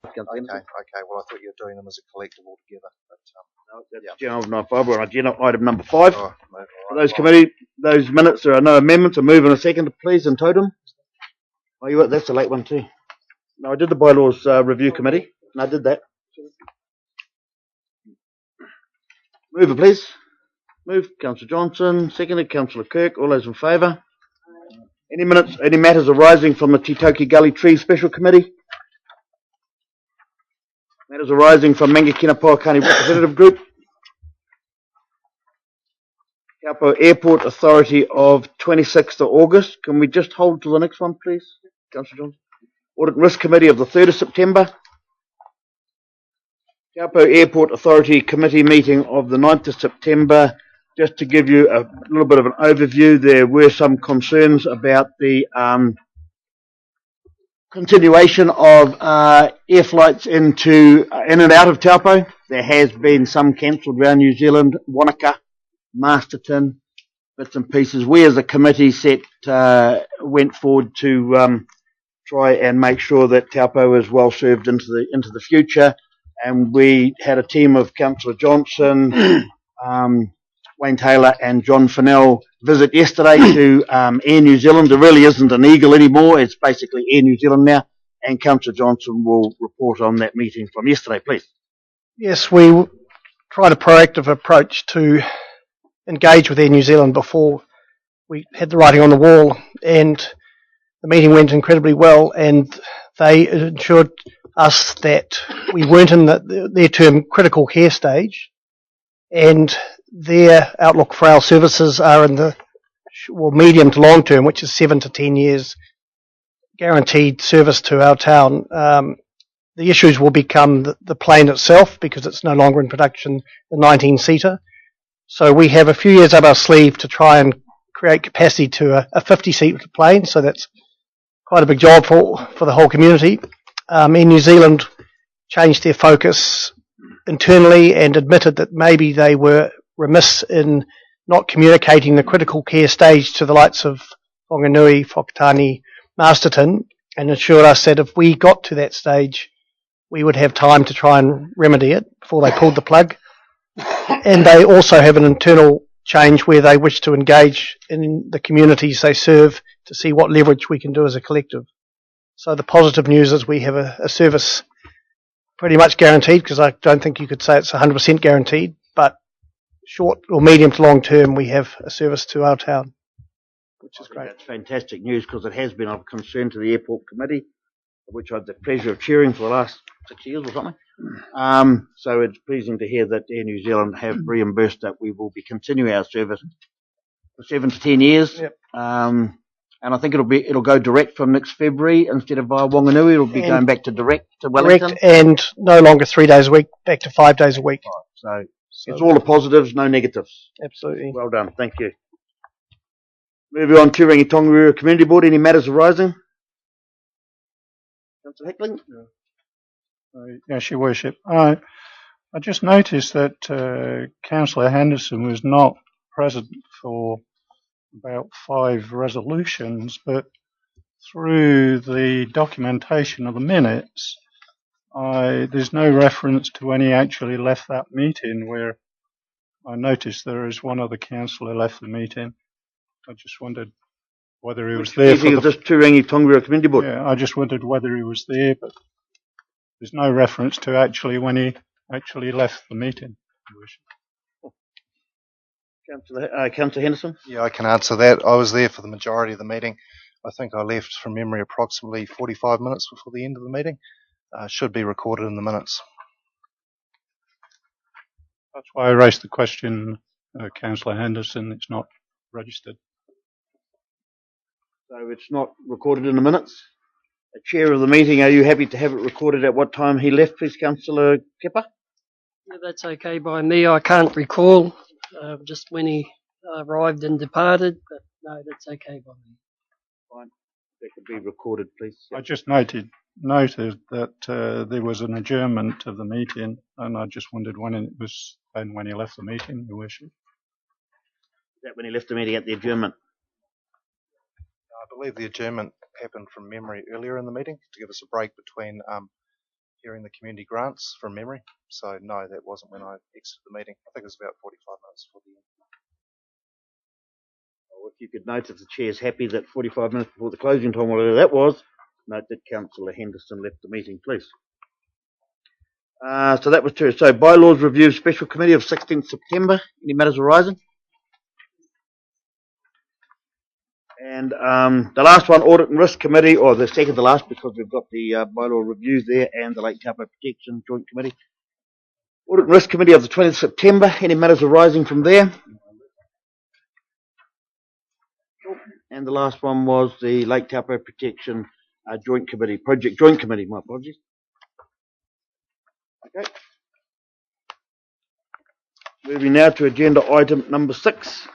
Okay. Well, I thought you were doing them as a collective altogether. But, no, that's general number 5. We're on agenda item number 5. right, For those committee, those minutes, there are no amendments. I move in a second, please, in totem. Oh, you what? That's a late one too. No, I did the bylaws review committee. No, I did that. Move it, please. Move, Councillor Johnson. Seconded, Councillor Kirk. All those in favour? Any matters arising from the Titoki Gully Tree Special Committee? Matters arising from Mangakino Pouakani Representative Group? Taupo Airport Authority of 26th of August. Can we just hold to the next one, please, Councillor Johnson? Audit and Risk Committee of the 3rd of September. Taupo Airport Authority Committee meeting of the 9th of September. Just to give you a little bit of an overview, there were some concerns about the continuation of air flights in and out of Taupo. There has been some cancelled around New Zealand, Wanaka, Masterton, bits and pieces. We as a committee went forward to try and make sure that Taupo is well served into the future. And we had a team of Councillor Johnson, Wayne Taylor and John Fennell visit yesterday to Air New Zealand. There really isn't an Eagle anymore. It's basically Air New Zealand now. And Councillor Johnson will report on that meeting from yesterday, please. Yes, we tried a proactive approach to engage with Air New Zealand before we had the writing on the wall, and the meeting went incredibly well, and they assured us that we weren't in their term critical care stage, and their outlook for our services are in the medium to long term, which is 7 to 10 years guaranteed service to our town. The issues will become the plane itself, because it's no longer in production, the 19-seater. So we have a few years up our sleeve to try and create capacity to a 50-seat plane. So that's quite a big job for the whole community. Air New Zealand changed their focus internally and admitted that maybe they were remiss in not communicating the critical care stage to the likes of Whanganui, Whakatane, Masterton, and assured us that if we got to that stage, we would have time to try and remedy it before they pulled the plug. And they also have an internal change where they wish to engage in the communities they serve to see what leverage we can do as a collective. So the positive news is we have a service pretty much guaranteed, because I don't think you could say it's 100% guaranteed, but short or medium to long term, we have a service to our town, which is great. That's fantastic news, because it has been of concern to the airport committee, which I had the pleasure of chairing for the last 6 years or something. So it's pleasing to hear that Air New Zealand have reimbursed that we will be continuing our service for 7 to 10 years. Yep. And I think it'll go direct from next February instead of via Wanganui. It'll be going back to direct to Wellington. Direct, and no longer 3 days a week, back to 5 days a week. Right. So it's all the positives, no negatives. Absolutely. Well done. Thank you. Moving on, Turangi-Tongariro Community Board. Any matters arising? Councillor Heckling? Yes, Your Worship. I just noticed that Councillor Henderson was not present for about 5 resolutions, but through the documentation of the minutes, there's no reference to when he actually left that meeting, where I noticed there is one other councillor left the meeting. I just wondered whether he was there. For this Turangi-Tongariro Community Board? Yeah, I just wondered whether he was there, but there's no reference to actually when he actually left the meeting. Councillor Henderson? yeah, I can answer that. I was there for the majority of the meeting. I think I left from memory approximately 45 minutes before the end of the meeting. Should be recorded in the minutes. That's why I raised the question, Councillor Henderson. It's not registered. So it's not recorded in the minutes? A chair of the meeting, are you happy to have it recorded at what time he left, please, Councillor Kipper? Yeah, that's okay by me. I can't recall just when he arrived and departed, but no, that's okay by me. Fine. That could be recorded, please. I just noted that there was an adjournment of the meeting, and I just wondered when it was, and when he left the meeting, Your Worship. Is that when he left the meeting at the adjournment? I believe the adjournment happened from memory earlier in the meeting to give us a break between hearing the community grants from memory. So no, that wasn't when I exited the meeting. I think it was about 45 minutes before the end. Well, if you could note if the chair's happy that 45 minutes before the closing time, whatever that was, note that Councillor Henderson left the meeting, please. So that was two. So bylaws review special committee of 16th September. Any matters arising? And the last one, audit and risk committee, or the second to last, because we've got the bylaw review there and the Lake Taupo Protection Joint Committee. Audit and risk committee of the 20th September. Any matters arising from there? And the last one was the Lake Taupo Protection Joint Committee, Project Joint Committee. My apologies. Okay. Moving now to agenda item number 6.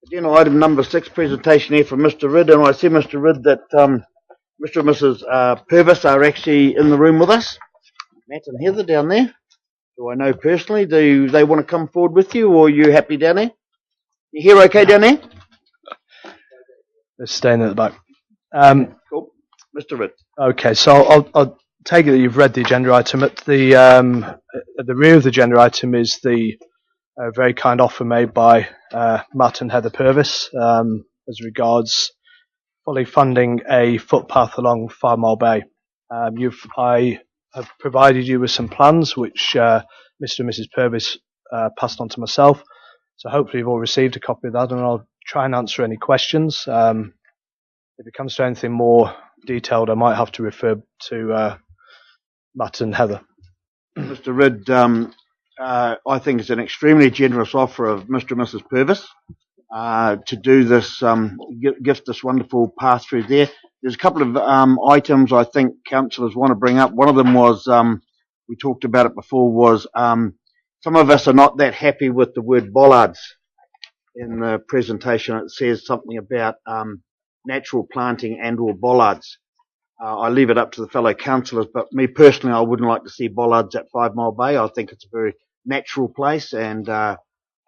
Agenda item number 6, presentation here from Mr. Ridd, and I see, Mr. Ridd, that Mr. and Mrs. Purvis are actually in the room with us. Matt and Heather down there, who I know personally. Do they want to come forward with you, or are you happy down there? You hear okay down there? They're staying at the back. Cool. Mr. Ridd. Okay, so I'll take it that you've read the agenda item. At the rear of the agenda item is the very kind offer made by Matt and Heather Purvis as regards fully funding a footpath along 5 Mile Bay. I have provided you with some plans which Mr. and Mrs. Purvis passed on to myself. So hopefully you've all received a copy of that, and I'll try and answer any questions. If it comes to anything more detailed, I might have to refer to Matt and Heather. Mr. Ridd, I think it's an extremely generous offer of Mr. and Mrs. Purvis to do this, gift this wonderful path through there. There's a couple of items I think councillors want to bring up. One of them was, we talked about it before, was some of us are not that happy with the word bollards in the presentation. It says something about natural planting and or bollards. I leave it up to the fellow councillors, but me personally, I wouldn't like to see bollards at 5 Mile Bay. I think it's a very natural place, and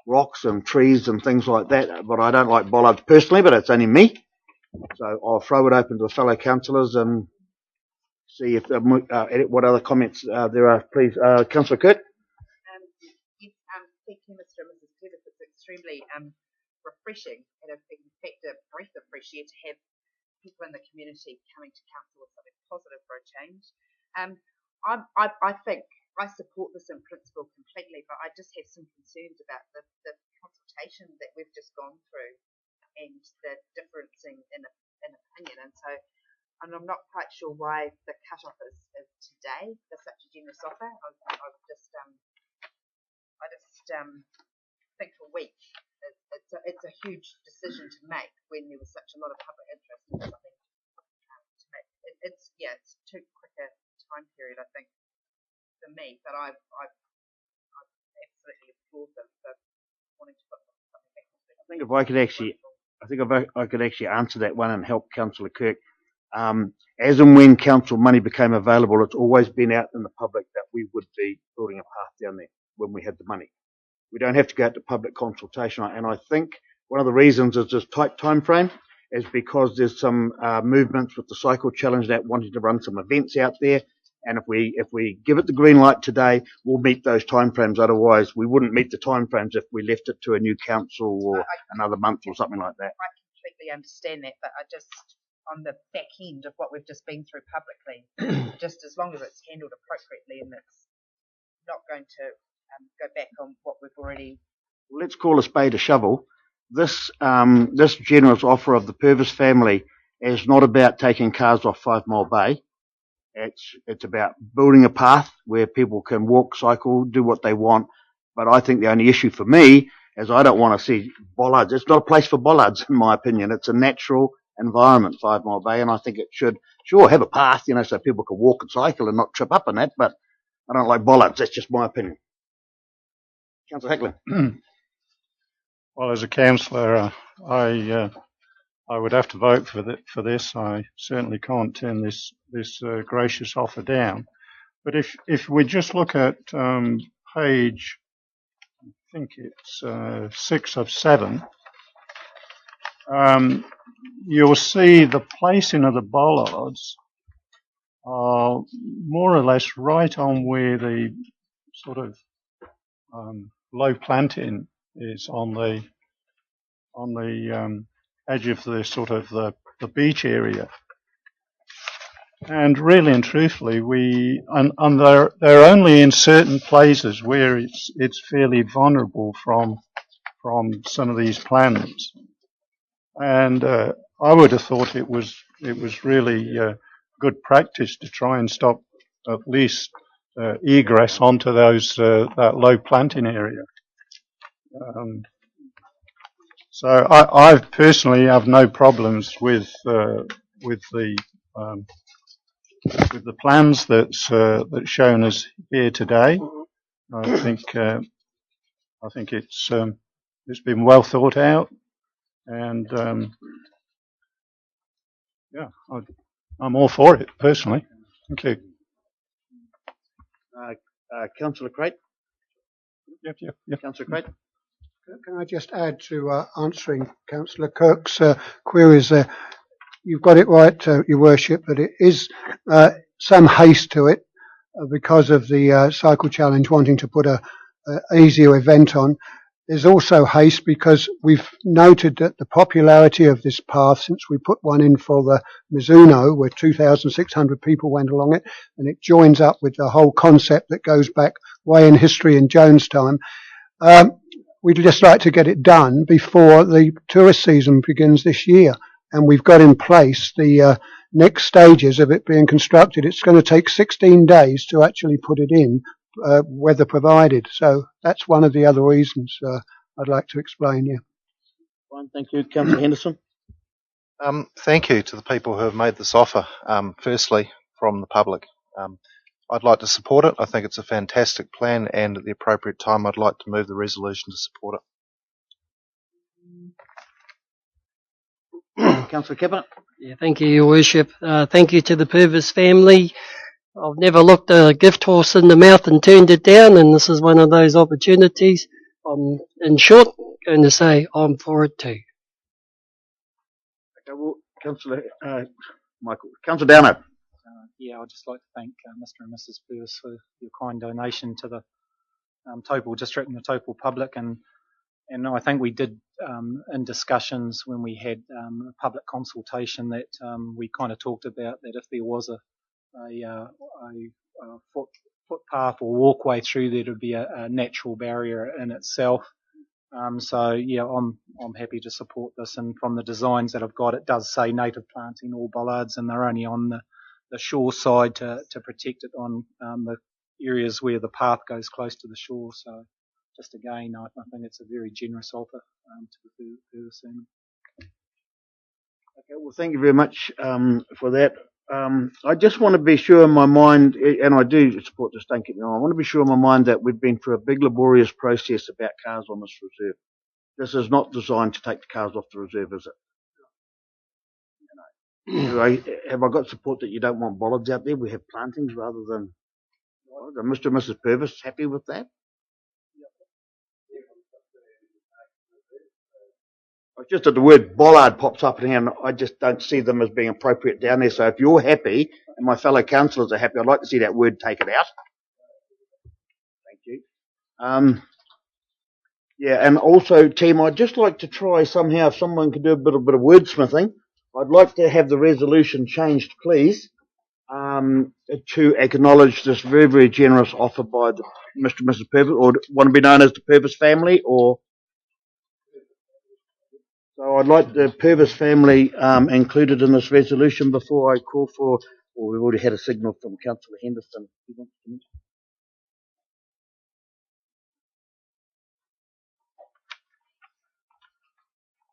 rocks and trees and things like that, but I don't like bollards personally, but it's only me. So I'll throw it open to the fellow councillors and see if what other comments there are. Please, Councillor Kirk. Yes, thank you, Mr. and Mrs. Purvis. It's extremely refreshing, and in fact a breath of fresh air to have people in the community coming to council with something positive for a change. I think I support this in principle completely, but I just have some concerns about the consultation that we've just gone through and the difference in opinion. And so I'm not quite sure why the cut-off is today for such a generous offer. I just think a week it's a huge decision to make when there was such a lot of public interest in something to make. It's too quick a time period, I think, for me. But I absolutely applaud them for wanting to put something back into it. I think if I could actually answer that one and help Councillor Kirk. As and when council money became available, it's always been out in the public that we would be building a path down there when we had the money. We don't have to go out to public consultation, and I think one of the reasons is this tight time frame is because there's some movements with the cycle challenge that wanting to run some events out there, and if we give it the green light today, we'll meet those time frames. Otherwise, we wouldn't meet the time frames if we left it to a new council or another month or something like that. I completely understand that, but I just, on the back end of what we've just been through publicly, just as long as it's handled appropriately and it's not going to go back on what we've already. Let's call a spade a shovel. This generous offer of the Purvis family is not about taking cars off 5 Mile Bay. It's about building a path where people can walk, cycle, do what they want. But I think the only issue for me is I don't want to see bollards. It's not a place for bollards, in my opinion. It's a natural environment, 5 Mile Bay, and I think it should sure have a path, so people can walk and cycle and not trip up on that. But I don't like bollards. That's just my opinion. Councillor Heckling. Well, as a councillor, I would have to vote for this. I certainly can't turn this gracious offer down. But if we just look at page, I think it's 6 of 7, you'll see the placing of the bollards are more or less right on where the sort of low planting is on the edge of the sort of the beach area. And really and truthfully, they're only in certain places where it's fairly vulnerable from some of these plants. And I would have thought it was really good practice to try and stop at least egress onto those that low planting area. So I personally have no problems with the plans that's shown us here today. I think it's been well thought out, and yeah, I'm all for it personally. Thank you. Councillor Crate? Yep. Councillor Crate? Can I just add to answering Councillor Kirk's queries there? You've got it right, Your Worship, that it is some haste to it because of the Cycle Challenge wanting to put a easier event on. There's also haste because we've noted that the popularity of this path since we put one in for the Mizuno, where 2,600 people went along it, and it joins up with the whole concept that goes back way in history in Jones' time. We'd just like to get it done before the tourist season begins this year. And we've got in place the next stages of it being constructed. It's going to take 16 days to actually put it in, weather provided. So that's one of the other reasons I'd like to explain here. Fine, thank you. Councillor Henderson? Thank you to the people who have made this offer, firstly, from the public. I'd like to support it. I think it's a fantastic plan, and at the appropriate time, I'd like to move the resolution to support it. Councillor Kepper? Yeah, thank you, Your Worship. Thank you to the Purvis family. I've never looked a gift horse in the mouth and turned it down, and this is one of those opportunities. I'm, in short, going to say I'm for it too. Okay, well, Councillor Michael. Councillor Downer. Yeah, I'd just like to thank Mr. and Mrs. Purvis for your kind donation to the Taupo District and the Taupo public, and I think we did in discussions when we had a public consultation that we kind of talked about that if there was a footpath or walkway through there, there'd be a natural barrier in itself. So yeah, I'm happy to support this, and from the designs that I've got, it does say native planting or bollards, and they're only on the shore side to protect it on the areas where the path goes close to the shore. So just again, I think it's a very generous offer to the Purvis family. Okay, well, thank you very much for that. I just want to be sure in my mind, and I do support this, don't get me wrong, I want to be sure in my mind that we've been through a big laborious process about cars on this reserve. This is not designed to take the cars off the reserve, is it? Have I got support that you don't want bollards out there? We have plantings rather than... Mr. and Mrs. Purvis happy with that? It's just that the word bollard pops up in here, and I just don't see them as being appropriate down there. So if you're happy, and my fellow councillors are happy, I'd like to see that word taken out. Thank you. Yeah, and also, team, I'd just like to try somehow, if someone could do a bit of wordsmithing, I'd like to have the resolution changed, please, to acknowledge this very, very generous offer by the Mr. and Mrs. Purvis, or want to be known as the Purvis family, or... So I'd like the Purvis family included in this resolution before I call for, or we've already had a signal from Councillor Henderson.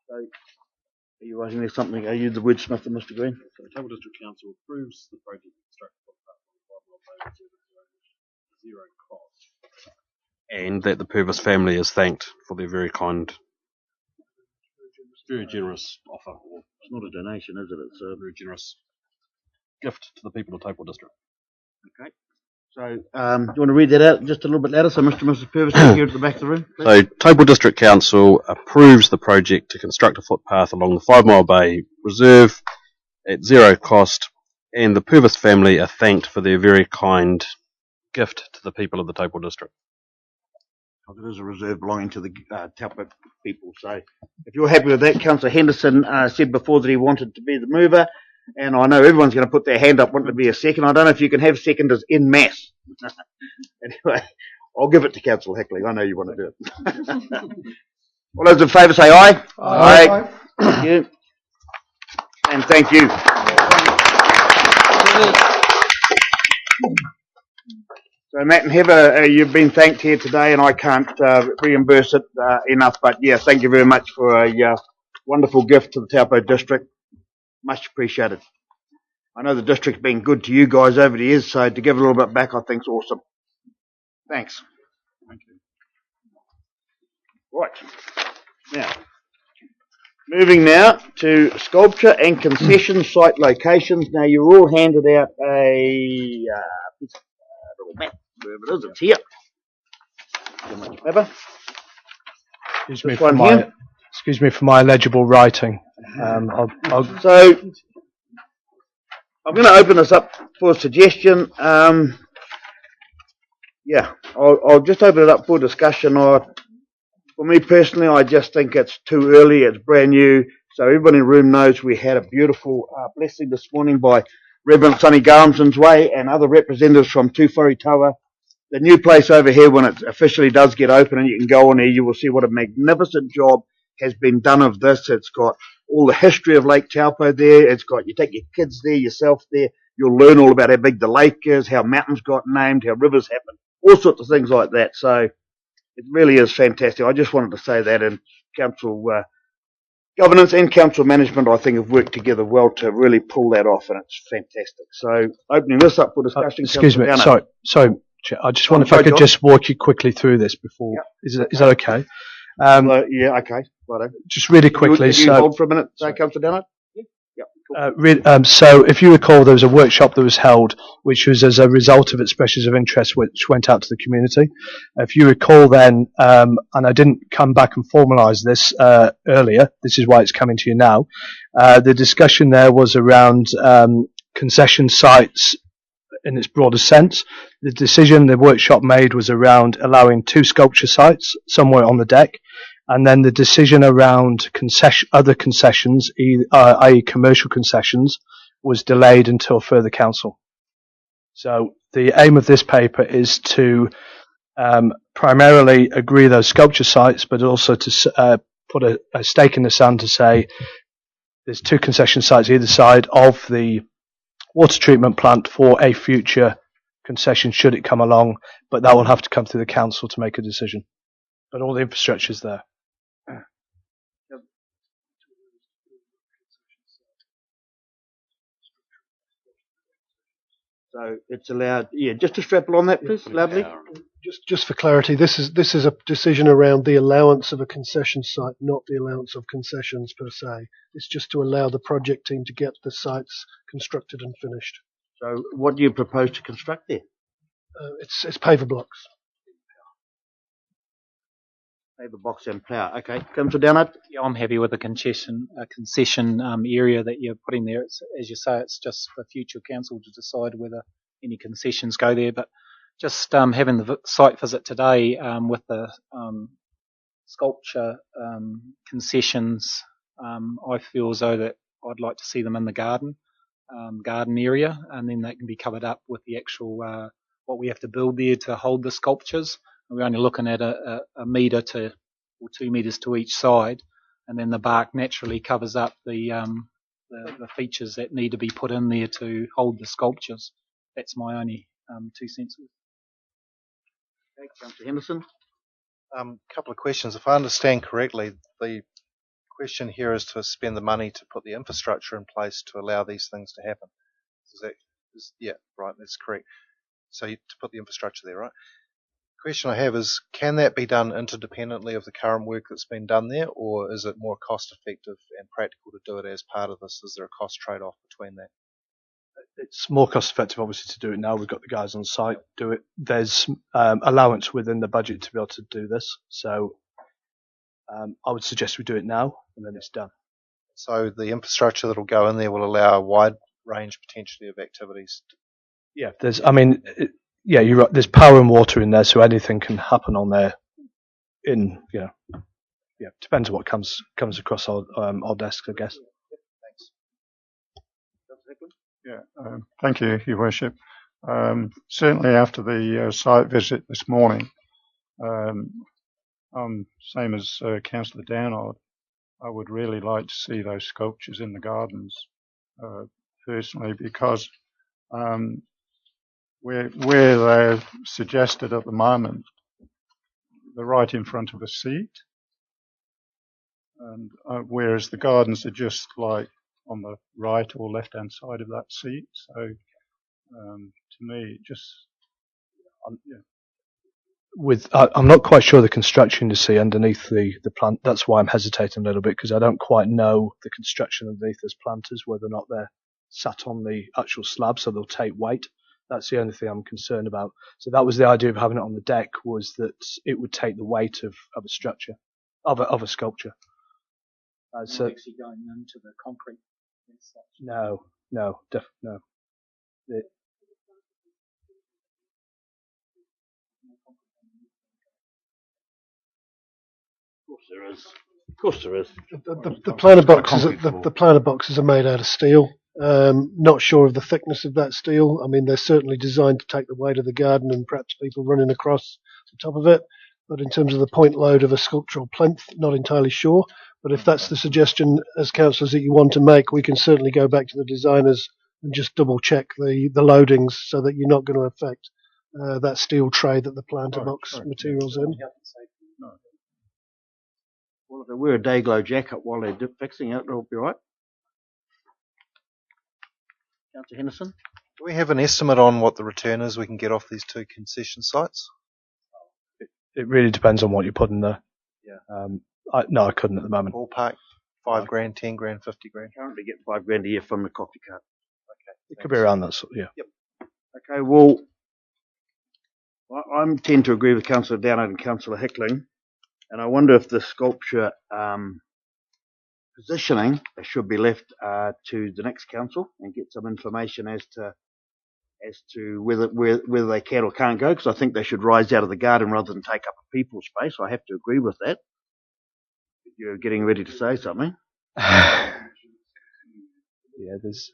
So, are you writing there something? Are you the wordsmith, Mr. Green? The Taupo District Council approves the project to construct a footpath at 0 cost, and that the Purvis family is thanked for their very kind, very generous offer. It's not a donation, is it? It's a very generous gift to the people of Taupo District. Okay. So, do you want to read that out just a little bit louder so Mr. and Mrs. Purvis can hear at the back of the room? Please? So, Taupo District Council approves the project to construct a footpath along the 5 Mile Bay Reserve at 0 cost, And the Purvis family are thanked for their very kind gift to the people of the Taupo District. It is a reserve belonging to the Taupo people. So if you're happy with that, Councillor Henderson said before that he wanted to be the mover, and I know everyone's going to put their hand up wanting to be a second. I don't know if you can have seconders en masse. Anyway, I'll give it to Councillor Hickley. I know you want to do it. All those in favour say aye. Aye. Thank you. And thank you. So Matt and Heather, you've been thanked here today, and I can't reimburse it enough. But yeah, thank you very much for a wonderful gift to the Taupo District. Much appreciated. I know the district's been good to you guys over the years, so to give a little bit back, I think is awesome. Thanks. Thank you. Right. Now, moving now to sculpture and concession site locations. Now, you're all handed out a little map. Wherever it is, it's here. Too much paper. Excuse me for my illegible writing. So, I'm going to open this up for a suggestion. Yeah, I'll just open it up for discussion. For me personally, I just think it's too early. It's brand new. So everybody in the room knows we had a beautiful blessing this morning by Reverend Sonny Garmson's Way and other representatives from Tūwharetoa. The new place over here, when it officially does get open and you can go on there, you will see what a magnificent job has been done of this. It's got all the history of Lake Taupo there. It's got, you take your kids there, yourself there. You'll learn all about how big the lake is, how mountains got named, how rivers happen, all sorts of things like that. So it really is fantastic. I just wanted to say that, and council governance and council management, I think, have worked together well to really pull that off, and it's fantastic. So opening this up for discussion. Excuse me, sorry. I just wonder if I could just walk you quickly through this before. Yep. Is that okay? Yeah, okay. Righto. Just really quickly. You hold for a minute, Councillor Downer? So if you recall, there was a workshop that was held, which was as a result of expressions of interest which went out to the community. If you recall then, and I didn't come back and formalise this earlier, this is why it's coming to you now, the discussion there was around concession sites in its broader sense. The decision the workshop made was around allowing 2 sculpture sites somewhere on the deck, and then the decision around other concessions, i.e. commercial concessions, was delayed until further council. So the aim of this paper is to primarily agree those sculpture sites, but also to put a stake in the sand to say there's 2 concession sites either side of the water treatment plant for a future concession should it come along, but that will have to come through the council to make a decision. But all the infrastructure is there. So it's allowed, just to strap on that, please, lovely. Just for clarity, this is a decision around the allowance of a concession site, not the allowance of concessions per se. It's just to allow the project team to get the sites constructed and finished. So what do you propose to construct there? It's paver blocks. Paver box and plough. Okay, Councillor Downard. Yeah, I'm happy with the concession area that you're putting there. It's, as you say, it's just for future council to decide whether any concessions go there. But just having the site visit today with the sculpture concessions, I feel as though that I'd like to see them in the garden area, and then they can be covered up with the actual what we have to build there to hold the sculptures. We're only looking at a metre to or 2 metres to each side, and then the bark naturally covers up the features that need to be put in there to hold the sculptures. That's my only 2 cents. Okay, Councillor Henderson. Couple of questions. If I understand correctly, the question here is to spend the money to put the infrastructure in place to allow these things to happen. Yeah, right, that's correct. So to put the infrastructure there, right? Question I have is, can that be done interdependently of the current work that's been done there, or is it more cost effective and practical to do it as part of this? Is there a cost trade-off between that? It's more cost effective, obviously, to do it now. We've got the guys on site do it. There's allowance within the budget to be able to do this. So I would suggest we do it now, and then it's done. So the infrastructure that will go in there will allow a wide range potentially of activities. Yeah, yeah, you're right. There's power and water in there, so anything can happen on there. Yeah, depends on what comes across our desks, I guess. Yeah, thank you, Your Worship. Certainly after the site visit this morning, same as Councillor Downard, I would really like to see those sculptures in the gardens, personally, because where they're suggested at the moment, they're right in front of a seat, and whereas the gardens are just like on the right or left hand side of that seat. So to me, just I'm not quite sure the construction you see underneath the plant. That's why I'm hesitating a little bit, because I don't quite know the construction underneath those planters, whether or not they're sat on the actual slab so they'll take weight. That's the only thing I'm concerned about. So that was the idea of having it on the deck, was that it would take the weight of a structure, of a sculpture. So actually going into the concrete. no. Of course there is. The planter boxes are made out of steel. Not sure of the thickness of that steel. I mean, they're certainly designed to take the weight of the garden and perhaps people running across the top of it. But in terms of the point load of a sculptural plinth, not entirely sure. But if that's the suggestion as councillors that you want to make, we can certainly go back to the designers and just double check the loadings so that you're not going to affect that steel tray that the planter box material's in. Well, if they wear a day glow jacket while they're fixing it, it'll be right. Councillor Henderson? Do we have an estimate on what the return is we can get off these two concession sites? It really depends on what you put in there. Yeah. I couldn't at the moment. Ballpark, $5,000, $10,000, $50,000. Currently get $5,000 a year from the coffee cart. Okay. It could be around that sort. Yeah. Yep. Okay. Well, I tend to agree with Councillor Downard and Councillor Hickling, and I wonder if the sculpture positioning should be left to the next council and get some information as to whether they can or can't go, because I think they should rise out of the garden rather than take up a people's space. I have to agree with that. You're getting ready to say something. Yeah, there's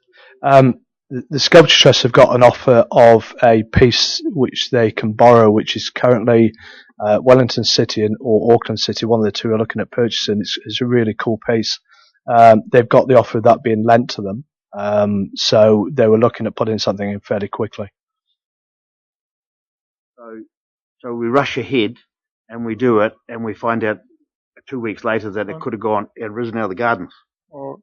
the Sculpture Trust have got an offer of a piece which they can borrow, which is currently Wellington City or Auckland City. One of the two are looking at purchasing. It's a really cool piece. They've got the offer of that being lent to them, so they were looking at putting something in fairly quickly. So we rush ahead and we do it, and we find out 2 weeks later that it could have gone and risen out of the gardens. We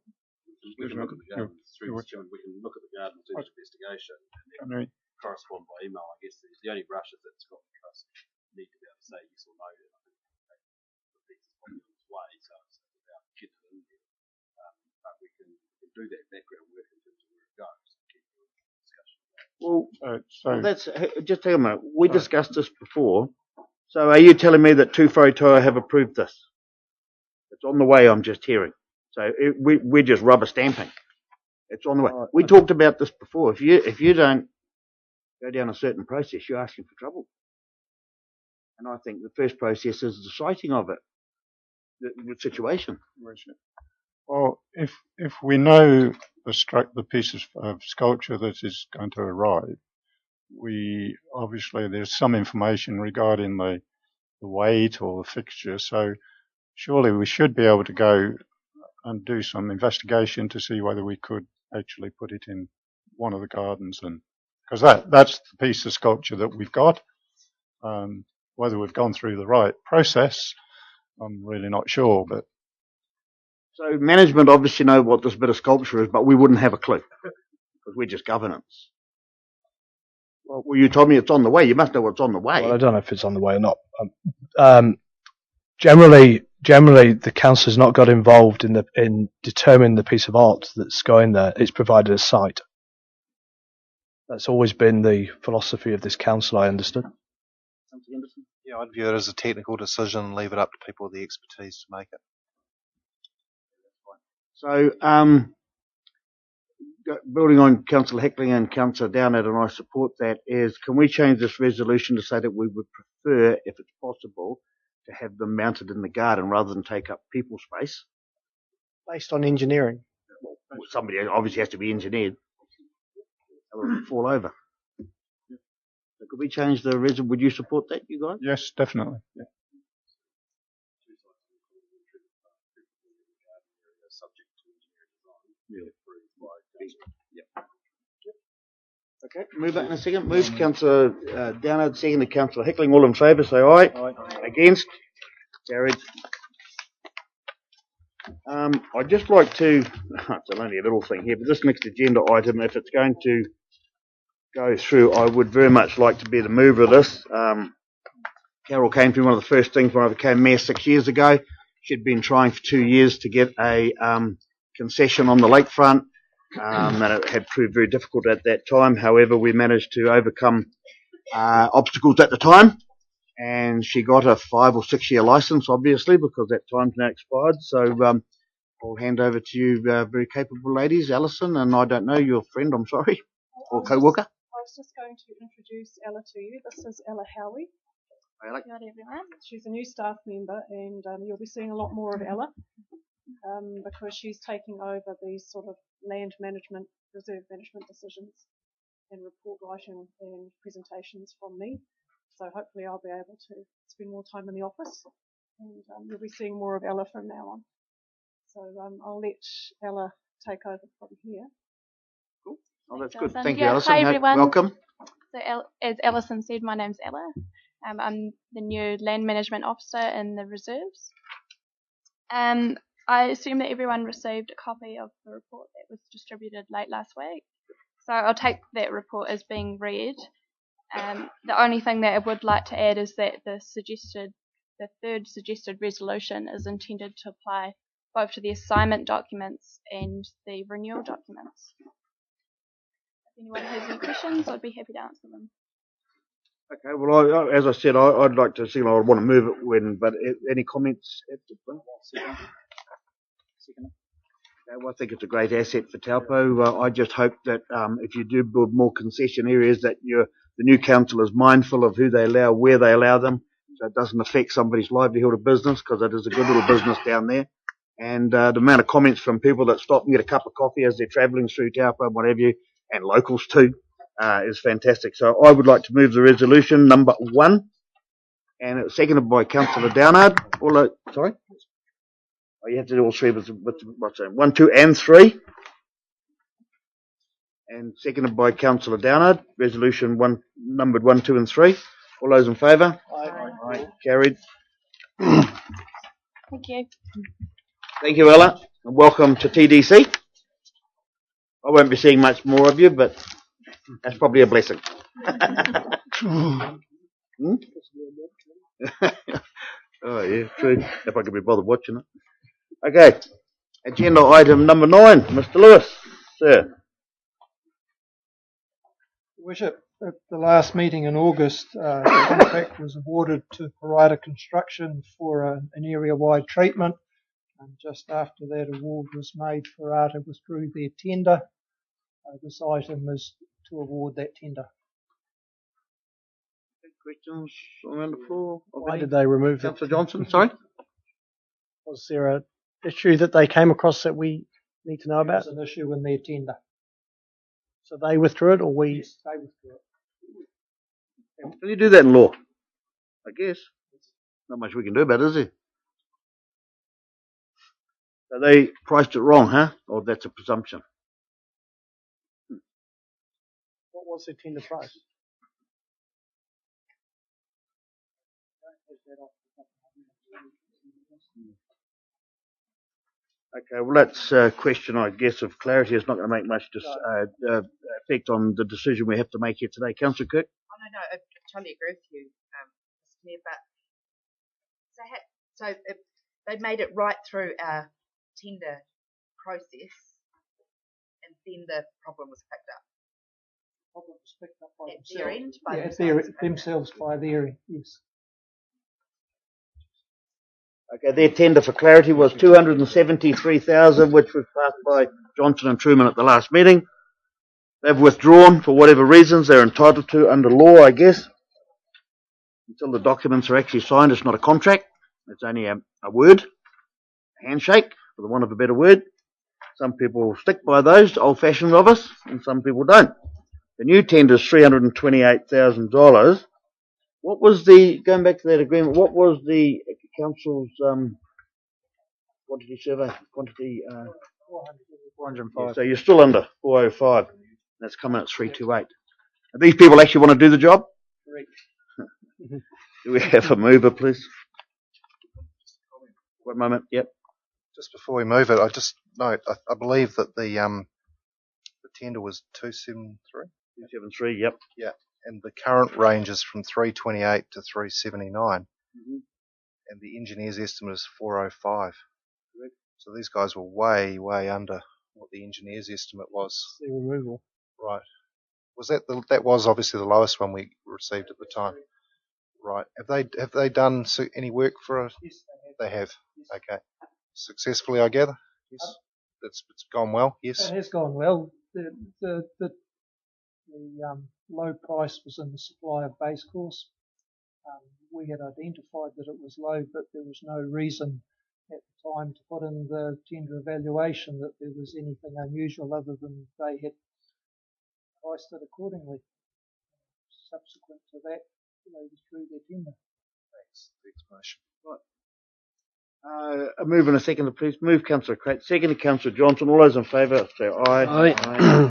can look at the gardens we can look at the gardens, do this investigation, and then correspond by email. I guess the only rush is that Scotland Trust need to be able to say yes or no. And I think the piece is probably on its way, so it's about getting it in there. But we can do that background work in terms of where it goes. Well, that's just take a minute. We discussed this before. So are you telling me that Tū Whare have approved this? It's on the way, I'm just hearing. So we're just rubber stamping. It's on the way. We talked about this before. If you don't go down a certain process, you're asking for trouble. And I think the first process is the sighting of it, the situation. Well, if we know the pieces of sculpture that is going to arrive, we obviously there's some information regarding the weight or the fixture. So surely we should be able to go and do some investigation to see whether we could actually put it in one of the gardens, and because that's the piece of sculpture that we've got. Whether we've gone through the right process, I'm really not sure. But so management obviously know what this bit of sculpture is, but we wouldn't have a clue because we're just governance. Well, you told me it's on the way. You must know what's on the way. Well, I don't know if it's on the way or not. Generally, the council's not got involved in determining the piece of art that's going there. It's provided a site. That's always been the philosophy of this council, I understood. Yeah, I'd view it as a technical decision and leave it up to people with the expertise to make it. So, building on Councillor Heckling and Councillor Downard, and I support that, is can we change this resolution to say that we would prefer, if it's possible, to have them mounted in the garden rather than take up people space? Based on engineering. Well, somebody obviously has to be engineered. Otherwise, fall over. So could we change the resolution? Would you support that, you guys? Yes, definitely. Yeah. Subject to engineering design. Approved by council. Okay, move that in a second. Move Councillor Downard, second to Councillor Heckling. All in favour, say aye. Aye. Against? Carried. I'd just like to, it's only a little thing here, but this next agenda item, if it's going to go through, I would very much like to be the mover of this. Carol came to me, one of the first things when I became mayor 6 years ago. She'd been trying for 2 years to get a concession on the lakefront, and it had proved very difficult at that time. However, we managed to overcome obstacles at the time, and she got a 5 or 6 year licence, obviously, because that time's now expired. So I'll hand over to you, very capable ladies, Alison, and I don't know, your friend, I'm sorry, or co-worker. I was just going to introduce Ella to you. This is Ella Howie. Hi, Ella. Hi everyone. She's a new staff member, and you'll be seeing a lot more of Ella because she's taking over these sort of land management, reserve management decisions and report writing and presentations from me. So hopefully I'll be able to spend more time in the office, and you'll be seeing more of Ella from now on. So I'll let Ella take over from here. Cool. Oh, that's Thanks, good. Thank you, yeah, Alison. hi everyone. Welcome. So as Alison said, my name's Ella. I'm the new land management officer in the reserves. I assume that everyone received a copy of the report that was distributed late last week. So I'll take that report as being read. The only thing that I would like to add is that the third suggested resolution is intended to apply both to the assignment documents and the renewal documents. If anyone has any questions, I'd be happy to answer them. Okay, well, as I said, I'd like to see, I want to move it when, but any comments? Well, I think it's a great asset for Taupo. I just hope that if you do build more concession areas, that the new council is mindful of who they allow, where they allow them, so it doesn't affect somebody's livelihood or business, because it is a good little business down there. And the amount of comments from people that stop and get a cup of coffee as they're travelling through Taupo and what have you, and locals too, is fantastic. So I would like to move the resolution number 1, and it's seconded by Councillor Downard. Sorry? Oh, you have to do all three with what's that? 1, 2, and 3. And seconded by Councillor Downard. Resolution 1, numbered 1, 2, and 3. All those in favour? Aye. Aye. Carried. Thank you. Thank you, Ella, and welcome to TDC. I won't be seeing much more of you, but that's probably a blessing. Oh, yeah, true. If I could be bothered watching it. Okay, agenda item number 9, Mr. Lewis, sir. Worship, at the last meeting in August, a contract was awarded to Parada Construction for an area-wide treatment. And just after that award was made, Parada withdrew their tender. This item is to award that tender. Questions around the floor? Why did they remove it? Councillor Johnson, sorry? Was there an issue that they came across that we need to know about? It was an issue in their tender. So they withdrew it, or we? Yes, they withdrew it. Can you do that in law? I guess. Not much we can do about it, is there? So they priced it wrong, huh? Or that's a presumption? What was their tender price? Okay, well, that's a question, I guess, of clarity. It's not going to make much effect on the decision we have to make here today. Councillor Kirk? Oh, no, I totally agree with you, Mr. Mayor, but they made it right through our tender process, and then the problem was picked up. The problem was picked up by at their end? By themselves, by their end, yes. Okay, their tender for clarity was 273,000, which was passed by Johnson and Truman at the last meeting. They've withdrawn for whatever reasons they're entitled to under law, I guess. Until the documents are actually signed, it's not a contract. It's only a word, a handshake, for the want of a better word. Some people stick by those, old-fashioned of us, and some people don't. The new tender is $328,000. What was going back to that agreement, what was the council's quantity survey? Quantity, 405. so you're still under 405. That's coming at 328. Do these people actually want to do the job? Correct. Do we have a mover, please? One moment, yep. Just before we move it, I just note, I believe that the tender was 273. 273, yep. Yeah, and the current range is from 328 to 379, and the engineer's estimate is 405. Correct. So these guys were way, way under what the engineer's estimate was. The removal. Right. Was that that was obviously the lowest one we received at the time. Right. Have they done any work for us? Yes, they have. Okay. Successfully, I gather. Yes. It's gone well. Yes. It has gone well. The low price was in the supply of base course. We had identified that it was low, but there was no reason at the time to put in the tender evaluation that there was anything unusual other than they had priced it accordingly. Subsequent to that, they withdrew their tender. Thanks for the explanation. Right. A move and a second, please. Move, Councillor Crate. Second, Councillor Johnson. All those in favour, say aye. Aye.